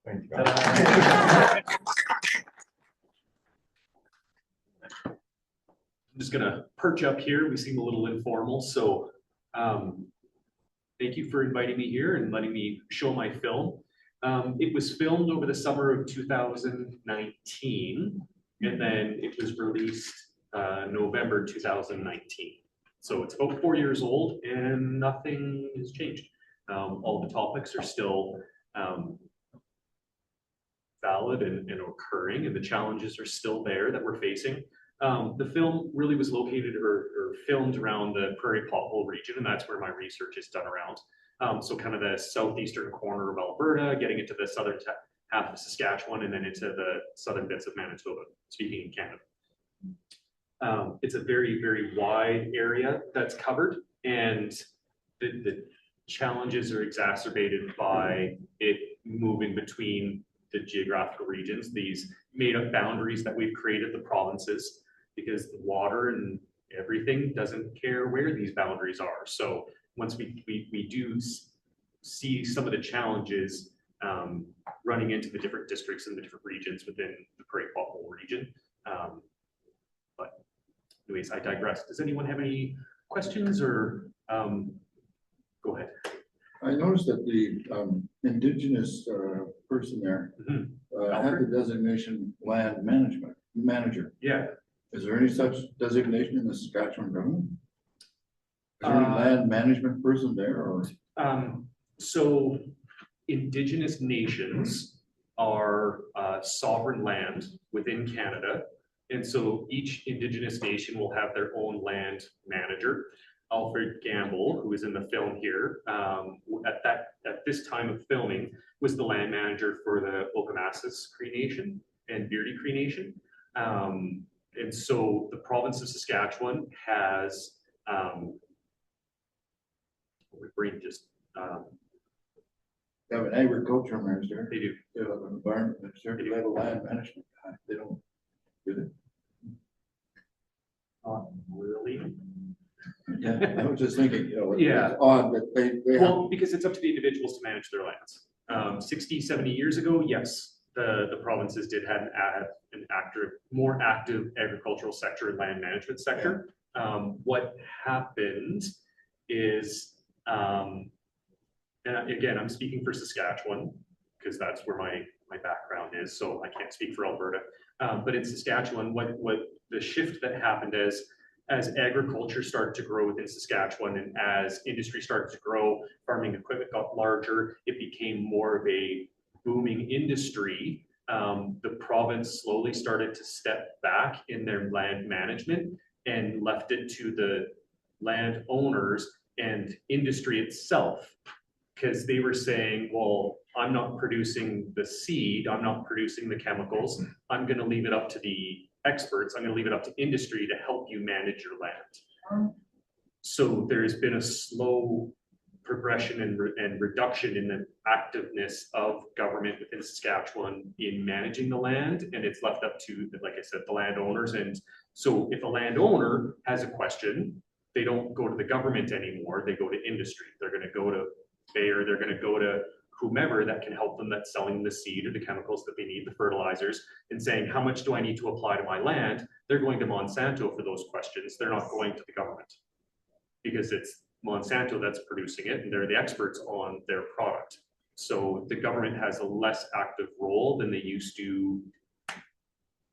Thank you. I'm just gonna perch up here. We seem a little informal, so thank you for inviting me here and letting me show my film. It was filmed over the summer of 2019, and then it was released November 2019. So it's about 4 years old, and nothing has changed. All the topics are still valid and occurring, and the challenges are still there that we're facing. The film really was located or filmed around the prairie pothole region, and that's where my research is done around. So kind of the southeastern corner of Alberta, getting into the southern half of Saskatchewan, and then into the southern bits of Manitoba, speaking in Canada. It's a very, very wide area that's covered, and the challenges are exacerbated by it moving between the geographical regions, these made up boundaries that we've created, the provinces, because the water and everything doesn't care where these boundaries are. So once we do see some of the challenges running into the different districts and the different regions within the prairie pothole region. But anyways, I digress. Does anyone have any questions or go ahead? I noticed that the Indigenous person there had the designation land management manager. Yeah. Is there any such designation in the Saskatchewan government? Is there any land management person there, or? So Indigenous nations are sovereign land within Canada. And so each Indigenous nation will have their own land manager. Alfred Gamble, who is in the film here, at this time of filming, was the land manager for the Okamasas Cree Nation and Beardy Cree Nation. And so the province of Saskatchewan has, my brain just. They have an agriculture minister. They do. They have an environment minister. They have a land management guy. They don't do they? Not really. Yeah, I was just thinking, you know, Yeah. it's odd that they Well, because it's up to the individuals to manage their lands. 60, 70 years ago, yes, the provinces did have an more active agricultural sector and land management sector. What happened is, and again, I'm speaking for Saskatchewan because that's where my background is, so I can't speak for Alberta. But in Saskatchewan, what the shift that happened as agriculture started to grow within Saskatchewan and as industry started to grow, farming equipment got larger, it became more of a booming industry. The province slowly started to step back in their land management and left it to the landowners and industry itself, because they were saying, well, I'm not producing the seed, I'm not producing the chemicals, I'm going to leave it up to the experts, I'm going to leave it up to industry to help you manage your land. So there's been a slow progression and reduction in the activeness of government within Saskatchewan in managing the land, and it's left up to, like I said, the landowners. And so if a landowner has a question, they don't go to the government anymore, they go to industry. They're going to go to Bayer, they're going to go to whomever that can help them, that's selling the seed or the chemicals that they need, the fertilizers, and saying, how much do I need to apply to my land? They're going to Monsanto for those questions. They're not going to the government because it's Monsanto that's producing it and they're the experts on their product. So the government has a less active role than they used to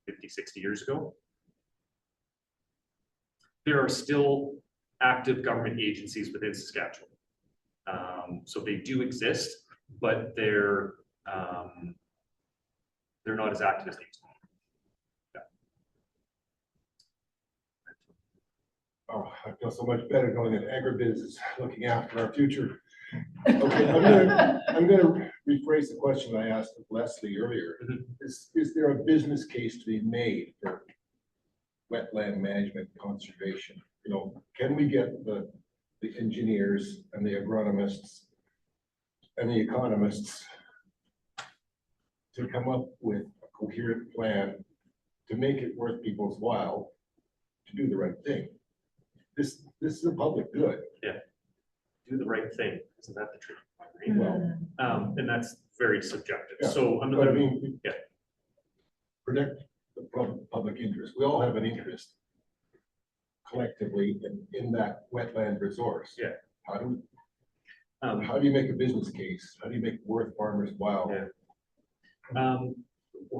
50, 60 years ago. There are still active government agencies within Saskatchewan. So they do exist, but they're not as active as they used to be. Yeah. Oh, I feel so much better knowing that agribiz is looking after our future. Okay, I'm gonna rephrase the question I asked of Leslie earlier. Is there a business case to be made for wetland management conservation? You know, can we get the engineers and the agronomists and the economists to come up with a coherent plan to make it worth people's while to do the right thing? This is a public good. Yeah, do the right thing. Isn't that the truth? Well, and that's very subjective. Yeah, So I'm But I gonna, mean, yeah. protect the public interest. We all have an interest collectively in that wetland resource. Yeah. How do you make a business case? How do you make it worth farmers' while? Yeah.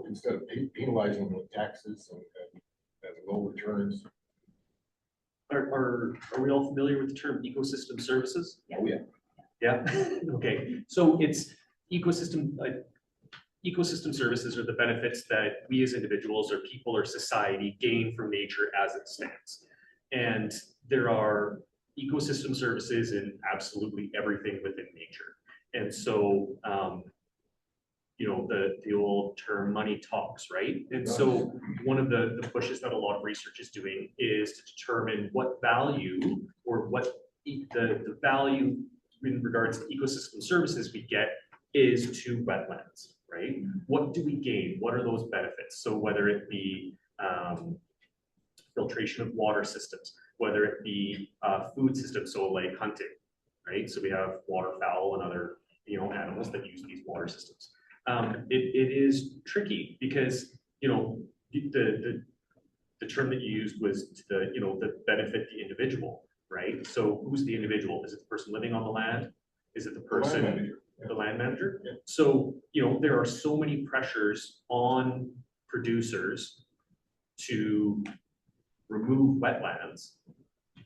Instead of penalizing them with taxes and low returns? Are we all familiar with the term ecosystem services? Oh, yeah. Yeah, okay, so it's ecosystem, ecosystem services are the benefits that we as individuals or people or society gain from nature as it stands. And there are ecosystem services in absolutely everything within nature. And so, you know, the old term money talks, right? And so one of the pushes that a lot of research is doing is to determine what value or what the value in regards to ecosystem services we get is to wetlands, right? What do we gain? What are those benefits? So whether it be filtration of water systems, whether it be food systems, so like hunting, right? So we have waterfowl and other, you know, animals that use these water systems. It is tricky because, you know, the term that you used was you know, the benefit the individual, right? So who's the individual? Is it the person living on the land? Is it the person, the land manager? Yeah. So, you know, there are so many pressures on producers to remove wetlands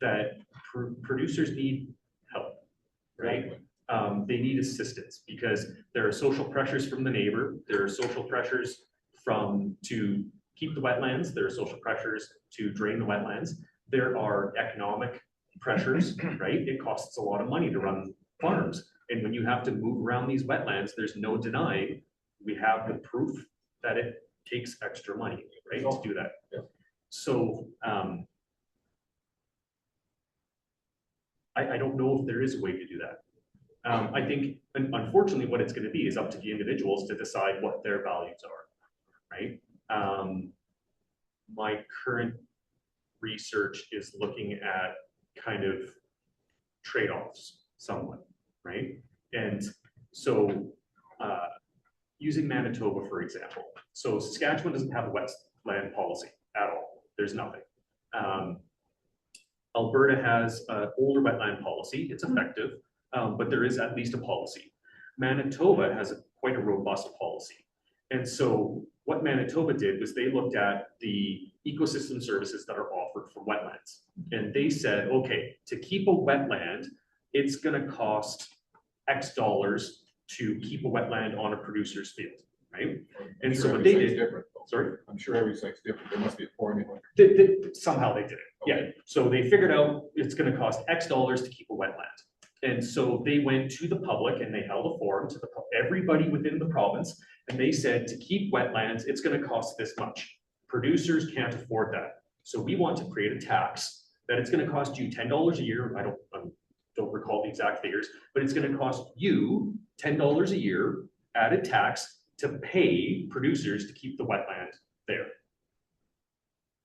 that producers need help, right? They need assistance because there are social pressures from the neighbor. There are social pressures to keep the wetlands. There are social pressures to drain the wetlands. There are economic pressures, right? It costs a lot of money to run farms. And when you have to move around these wetlands, there's no denying we have the proof that it takes extra money, right, to do that. Yeah. So I don't know if there is a way to do that. I think, unfortunately, what it's going to be is up to the individuals to decide what their values are, right? My current research is looking at kind of trade-offs somewhat, right? And so using Manitoba, for example. So Saskatchewan doesn't have a wetland policy at all. There's nothing. Alberta has an older wetland policy. It's effective, but there is at least a policy. Manitoba has quite a robust policy. And so what Manitoba did was they looked at the ecosystem services that are offered for wetlands. And they said, okay, to keep a wetland, it's going to cost X dollars to keep a wetland on a producer's field, right? And so what they did, sorry? I'm sure every site's different. There must be a formula. Somehow they did it. Okay. Yeah. So they figured out it's going to cost X dollars to keep a wetland. And so they went to the public and they held a forum to everybody within the province. And they said, to keep wetlands, it's going to cost this much. Producers can't afford that. So we want to create a tax that it's going to cost you $10 a year. I don't recall the exact figures, but it's going to cost you $10 a year added tax to pay producers to keep the wetland there.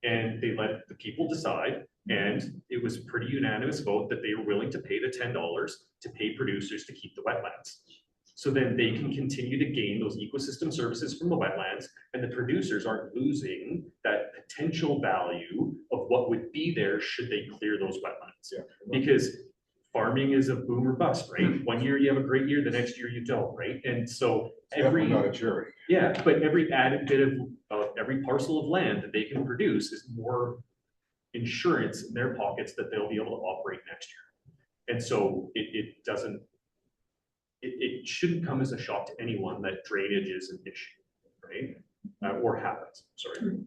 And they let the people decide, and it was a pretty unanimous vote that they were willing to pay the $10 to pay producers to keep the wetlands. So then they can continue to gain those ecosystem services from the wetlands, and the producers aren't losing that potential value of what would be there should they clear those wetlands. Yeah. Because farming is a boom or bust, right? One year you have a great year, the next year you don't, right? And so Definitely not a charity. yeah, but every added bit of every parcel of land that they can produce is more insurance in their pockets that they'll be able to operate next year. And so it shouldn't come as a shock to anyone that drainage is an issue, right? Or happens, sorry.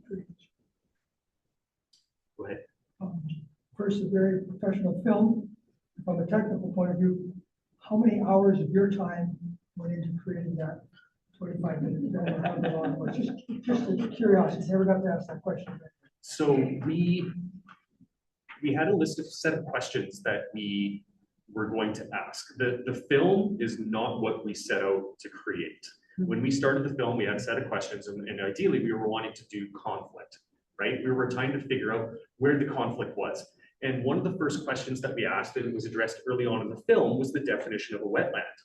Go ahead. First, a very professional film. From a technical point of view, how many hours of your time went into creating that 25-minute film? Or however long it was? Just a curiosity. Never got to ask that question. So we had a set of questions that we were going to ask. The film is not what we set out to create. When we started the film, we had a set of questions, and ideally we were wanting to do conflict, right? We were trying to figure out where the conflict was. And one of the first questions that we asked, and it was addressed early on in the film, was the definition of a wetland.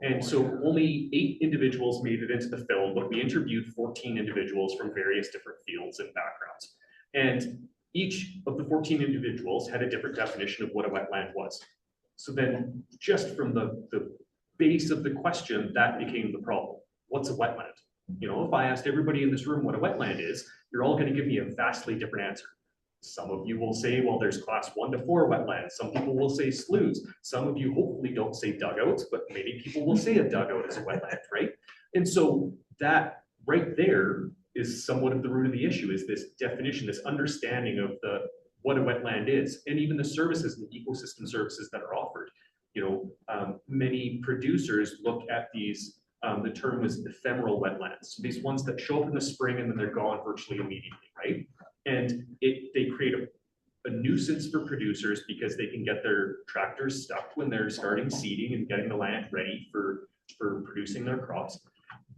And so only 8 individuals made it into the film, but we interviewed 14 individuals from various different fields and backgrounds. And each of the 14 individuals had a different definition of what a wetland was. So then just from the base of the question, that became the problem. What's a wetland? You know, if I asked everybody in this room what a wetland is, you're all going to give me a vastly different answer. Some of you will say, well, there's class 1 to 4 wetlands. Some people will say sloughs. Some of you hopefully don't say dugouts, but maybe people will say a dugout is a wetland, right? And so that right there is somewhat of the root of the issue, is this definition, this understanding of what a wetland is, and even the services and the ecosystem services that are offered. You know, many producers look at these, the term was ephemeral wetlands. So these ones that show up in the spring and then they're gone virtually immediately, right? And they create a nuisance for producers because they can get their tractors stuck when they're starting seeding and getting the land ready for producing their crops.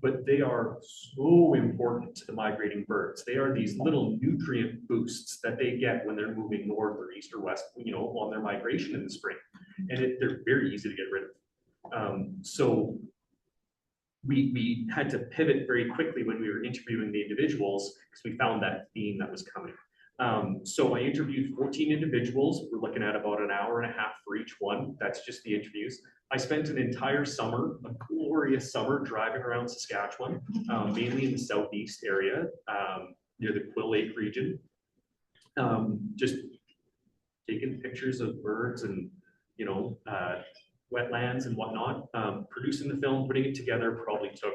But they are so important to the migrating birds. They are these little nutrient boosts that they get when they're moving north or east or west, you know, on their migration in the spring. And they're very easy to get rid of. So we had to pivot very quickly when we were interviewing the individuals because we found that theme that was coming. So I interviewed 14 individuals. We're looking at about an hour and a half for each one. That's just the interviews. I spent an entire summer, a glorious summer, driving around Saskatchewan, mainly in the southeast area, near the Quill Lake region. Just taking pictures of birds and, you know, wetlands and whatnot. Producing the film, putting it together probably took,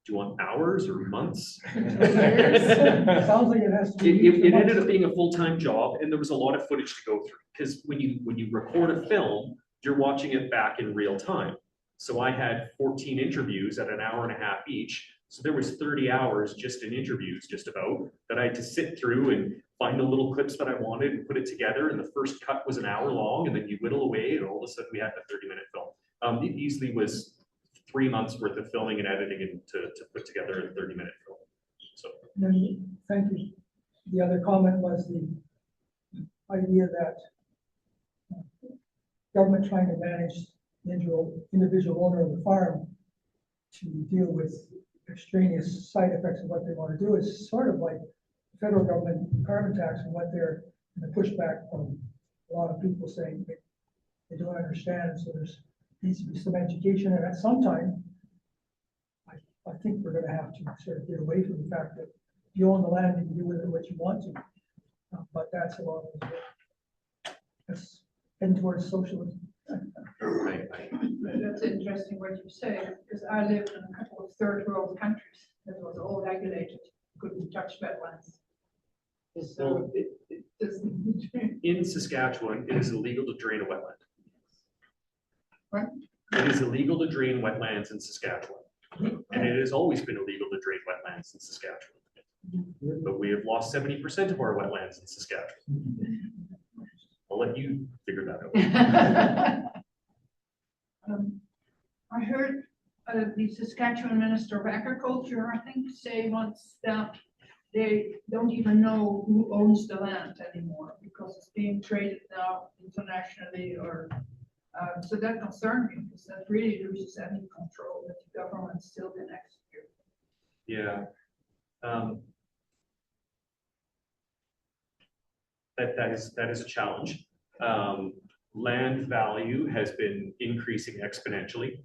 do you want hours or months? Sounds like it has to be. It ended up being a full-time job, and there was a lot of footage to go through, because when you record a film, you're watching it back in real time. So I had 14 interviews at an hour and a half each. So there was 30 hours just in interviews, just about, that I had to sit through and find the little clips that I wanted and put it together. And the first cut was an hour long, and then you whittle away, and all of a sudden we had a 30-minute film. It easily was 3 months worth of filming and editing and to put together a 30-minute film. So. Then, thank you. The other comment was the idea that government trying to manage the individual owner of the farm to deal with extraneous side effects of what they want to do is sort of like the federal government carbon tax and what they're the pushback from a lot of people saying they don't understand. So there's needs to be some education, and at some time, I think we're going to have to sort of get away from the fact that you own the land and you do with it what you want to. But that's a lot of that's heading towards socialism. That's interesting what you say, because I lived in a couple of third world countries that was all regulated, couldn't touch wetlands. So it doesn't. In Saskatchewan, it is illegal to drain a wetland. What? It is illegal to drain wetlands in Saskatchewan. And it has always been illegal to drain wetlands in Saskatchewan. But we have lost 70% of our wetlands in Saskatchewan. I'll let you figure that out. I heard the Saskatchewan Minister of Agriculture, I think, say once that they don't even know who owns the land anymore because it's being traded now internationally, or so that concerned me because that really loses any control that the government still can execute. Yeah. That is a challenge. Land value has been increasing exponentially.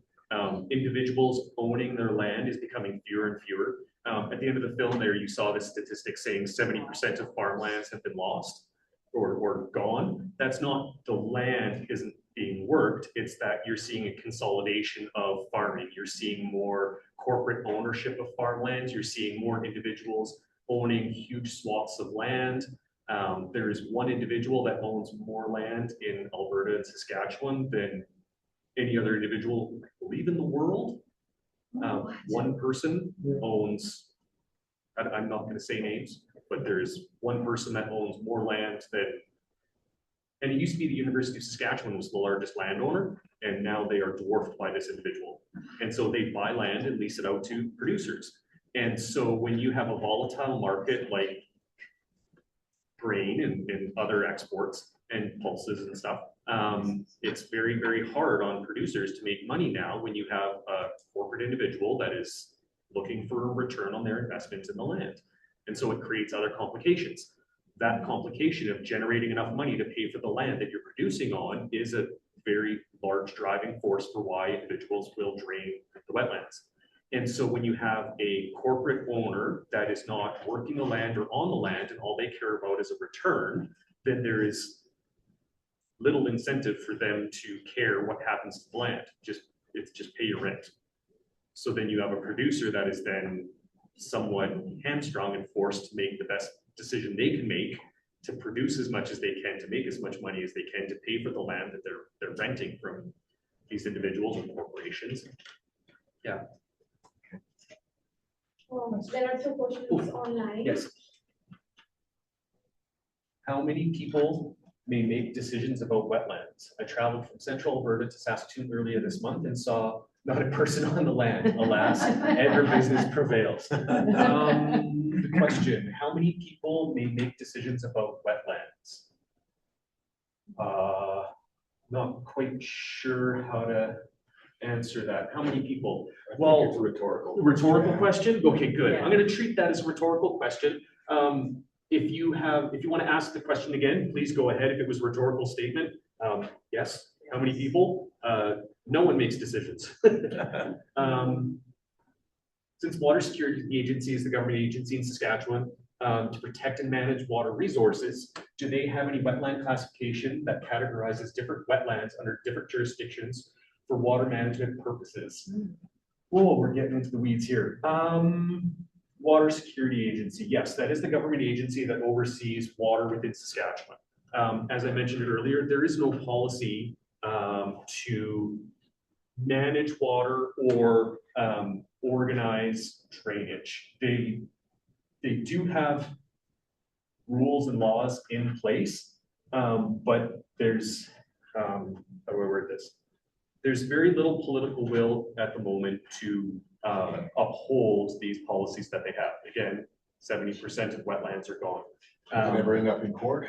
Individuals owning their land is becoming fewer and fewer. At the end of the film there, you saw the statistic saying 70% of farmlands have been lost or gone. That's not the land isn't being worked. It's that you're seeing a consolidation of farming. You're seeing more corporate ownership of farmlands. You're seeing more individuals owning huge swaths of land. There is one individual that owns more land in Alberta and Saskatchewan than any other individual, I believe, in the world. One person owns, I'm not going to say names, but there's one person that owns more land than, and it used to be the University of Saskatchewan was the largest landowner, and now they are dwarfed by this individual. And so they buy land and lease it out to producers. And so when you have a volatile market like grain and other exports and pulses and stuff, It's very, very hard on producers to make money now when you have a corporate individual that is looking for a return on their investment in the land. And so it creates other complications. That complication of generating enough money to pay for the land that you're producing on is a very large driving force for why individuals will drain the wetlands. And so when you have a corporate owner that is not working the land or on the land and all they care about is a return, then there is little incentive for them to care what happens to the land. It's just pay your rent. So then you have a producer that is then somewhat hamstrung and forced to make the best decision they can make to produce as much as they can, to make as much money as they can, to pay for the land that they're renting from these individuals or corporations. Yeah. There are two questions online. Yes. How many people may make decisions about wetlands? I traveled from central Alberta to Saskatoon earlier this month and saw not a person on the land. Alas, agribusiness prevails. The question, how many people may make decisions about wetlands? Not quite sure how to answer that. How many people? Well, it's a rhetorical question. Okay, good. Yeah. I'm going to treat that as a rhetorical question. If you want to ask the question again, please go ahead. If it was a rhetorical statement, yes. How many people? No one makes decisions. Since Water Security Agency is the government agency in Saskatchewan to protect and manage water resources, do they have any wetland classification that categorizes different wetlands under different jurisdictions for water management purposes? Whoa, we're getting into the weeds here. Water Security Agency, yes, that is the government agency that oversees water within Saskatchewan. As I mentioned earlier, there is no policy to manage water or organize drainage. They do have rules and laws in place, but there's how do I word this? There's very little political will at the moment to uphold these policies that they have. Again, 70% of wetlands are gone. Does it ever end up in court?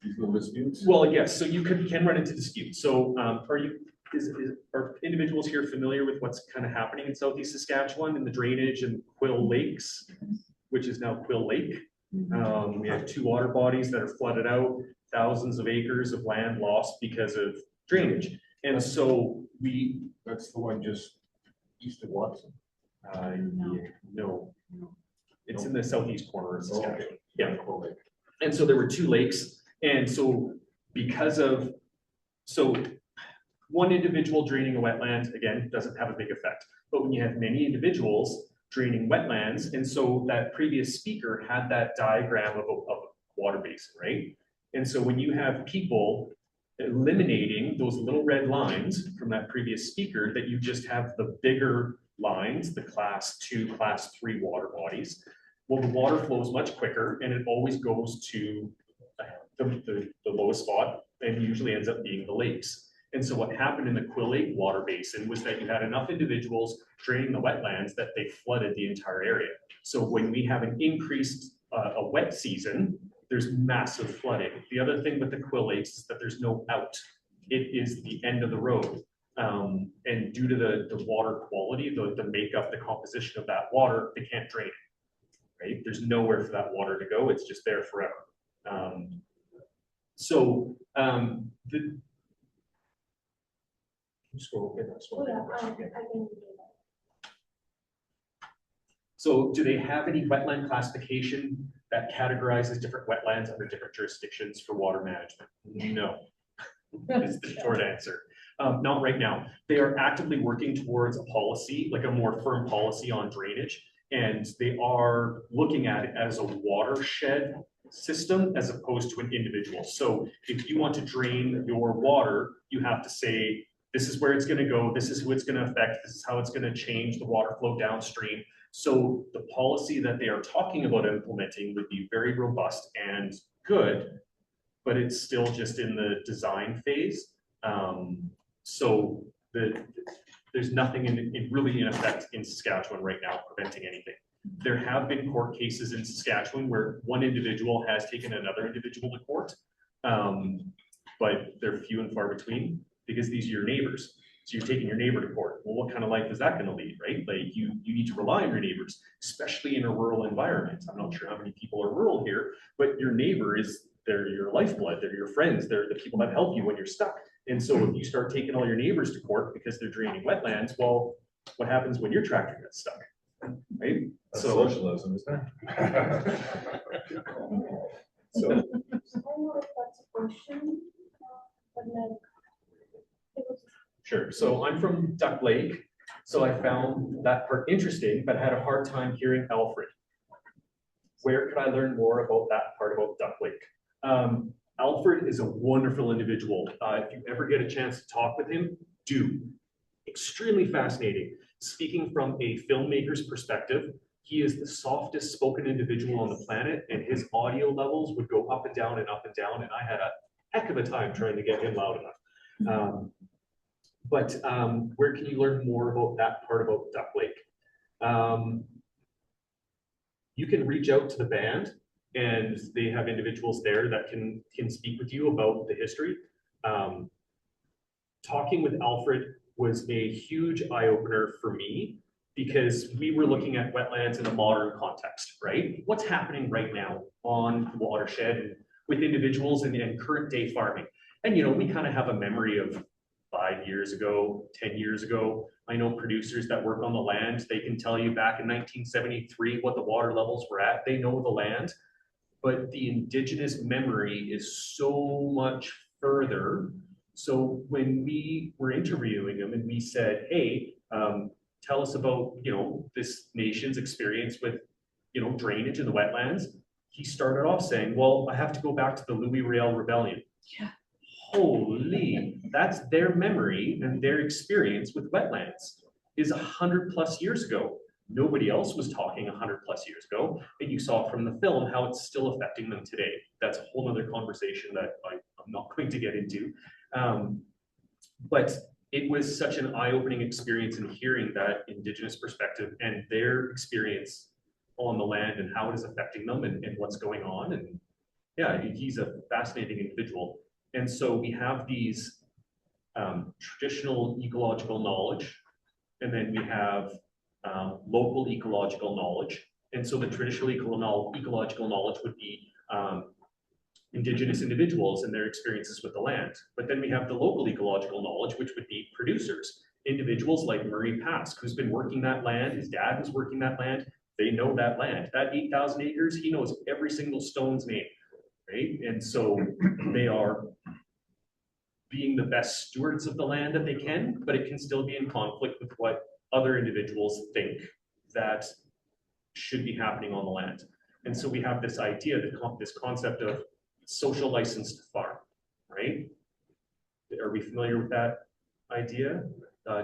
These little disputes? Well, yes, so you can run into disputes. So are individuals here familiar with what's kind of happening in Southeast Saskatchewan in the drainage and Quill Lakes, which is now Quill Lake? We have two water bodies that are flooded out, thousands of acres of land lost because of drainage. And so That's the one just east of Watson. No, it's in the southeast corner of Saskatchewan. Okay. Yeah. Cool. And so there were two lakes. And so one individual draining a wetland, again, doesn't have a big effect. But when you have many individuals draining wetlands, and so that previous speaker had that diagram of a water basin, right? And so when you have people eliminating those little red lines from that previous speaker, that you just have the bigger lines, the class 2, class 3 water bodies, well, the water flows much quicker and it always goes to the lowest spot and usually ends up being the lakes. And so what happened in the Quill Lake water basin was that you had enough individuals draining the wetlands that they flooded the entire area. So when we have an increased a wet season, there's massive flooding. The other thing with the Quill Lakes is that there's no out. It is the end of the road. And due to the water quality, the makeup, the composition of that water, they can't drain it, right? There's nowhere for that water to go. It's just there forever. So do they have any wetland classification that categorizes different wetlands under different jurisdictions for water management? No, is the short answer. Not right now. They are actively working towards a policy, like a more firm policy on drainage, and they are looking at it as a watershed system as opposed to an individual. So if you want to drain your water, you have to say, this is where it's going to go, this is who it's going to affect, this is how it's going to change the water flow downstream. So the policy that they are talking about implementing would be very robust and good, but it's still just in the design phase. So there's nothing really in effect in Saskatchewan right now preventing anything. There have been court cases in Saskatchewan where one individual has taken another individual to court. but they're few and far between because these are your neighbors. So you're taking your neighbor to court. Well, what kind of life is that going to lead, right? Like you need to rely on your neighbors, especially in a rural environment. I'm not sure how many people are rural here, but your neighbor they're your lifeblood, they're your friends, they're the people that help you when you're stuck. And so if you start taking all your neighbors to court because they're draining wetlands, well, what happens when your tractor gets stuck, right? That's So socialism, isn't it? So I don't know if that's a question, but like, it was sure. So I'm from Duck Lake. So I found that part interesting, but had a hard time hearing Alfred. Where could I learn more about that part about Duck Lake? Alfred is a wonderful individual. If you ever get a chance to talk with him, do. Extremely fascinating. Speaking from a filmmaker's perspective, he is the softest spoken individual on the planet, and his audio levels would go up and down and up and down, and I had a heck of a time trying to get him loud enough. But where can you learn more about that part about Duck Lake? You can reach out to the band, and they have individuals there that can speak with you about the history. Talking with Alfred was a huge eye-opener for me because we were looking at wetlands in a modern context, right? What's happening right now on the watershed and with individuals and current day farming? And we kind of have a memory of 5 years ago, 10 years ago. I know producers that work on the land, they can tell you back in 1973 what the water levels were at. They know the land, but the indigenous memory is so much further. So when we were interviewing him and we said, hey, tell us about, this nation's experience with, drainage in the wetlands, he started off saying, well, I have to go back to the Louis Riel Rebellion. Yeah. Holy, that's their memory and their experience with wetlands is 100+ years ago. Nobody else was talking 100+ years ago. And you saw from the film how it's still affecting them today. That's a whole other conversation that I'm not going to get into. But it was such an eye-opening experience in hearing that indigenous perspective and their experience on the land and how it is affecting them and what's going on. And yeah, he's a fascinating individual. And so we have these traditional ecological knowledge, and then we have local ecological knowledge. And so the traditional ecological knowledge would be indigenous individuals and their experiences with the land. But then we have the local ecological knowledge, which would be producers, individuals like Murray Pask, who's been working that land. His dad was working that land. They know that land. That 8,000 acres, he knows every single stone's name, right? And so they are being the best stewards of the land that they can, but it can still be in conflict with what other individuals think that should be happening on the land. And so we have this idea, this concept of social license to farm, right? Are we familiar with that idea?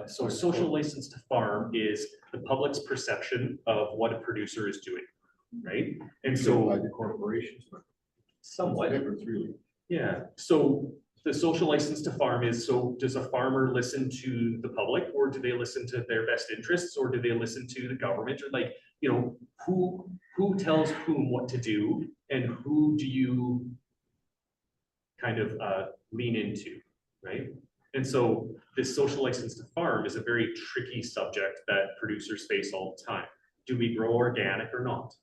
So social license to farm is the public's perception of what a producer is doing, right? And so like the corporations, but somewhat. difference really. Yeah, so the social license to farm is, so does a farmer listen to the public, or do they listen to their best interests, or do they listen to the government, or like, who tells whom what to do, and who do you kind of lean into, right? And so this social license to farm is a very tricky subject that producers face all the time. Do we grow organic or not,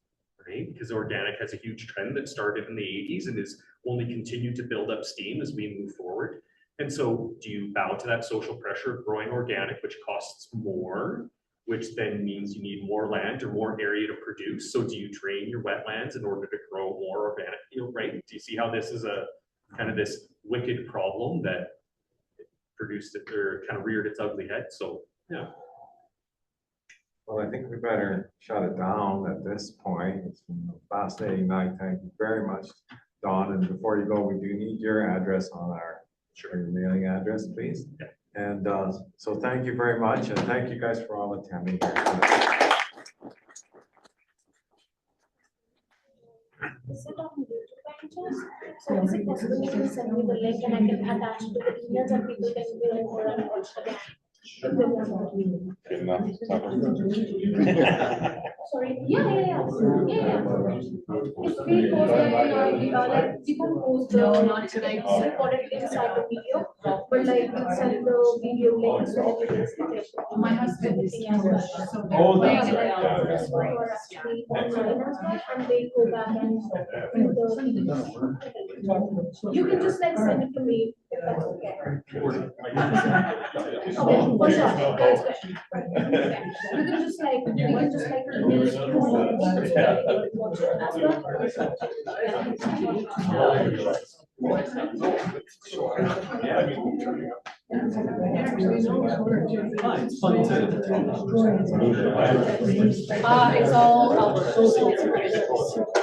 right? Because organic has a huge trend that started in the 80s and is only continued to build up steam as we move forward. And so do you bow to that social pressure of growing organic, which costs more, which then means you need more land or more area to produce? So do you drain your wetlands in order to grow more organic, right? Do you see how this is a kind of this wicked problem that produced it, or kind of reared its ugly head? So yeah. Well, I think we better shut it down at this point. It's been a fascinating night. Thank you very much, Don. And before you go, we do need your address on our your mailing address, please. Yeah. And so thank you very much, and thank you guys for all attending here tonight. Is it on YouTube pages? So is it possible you can send me the link and I can attach to the emails and people can go and watch the If they want. Good enough. Sorry, yeah. If we post like we can post No, not tonight. recorded inside the video, but like inside the video link, so everything's there. My husband is Everything as well. English, so Oh, they're that's playing right, it yeah, out yeah. this Who way. are actually online as well, and they go back and do the. You can just like send it to me if that's okay. Okay, for sure, that's good. Okay. You can just like email it to me or just watch it as It's fun to. It's all Alberta.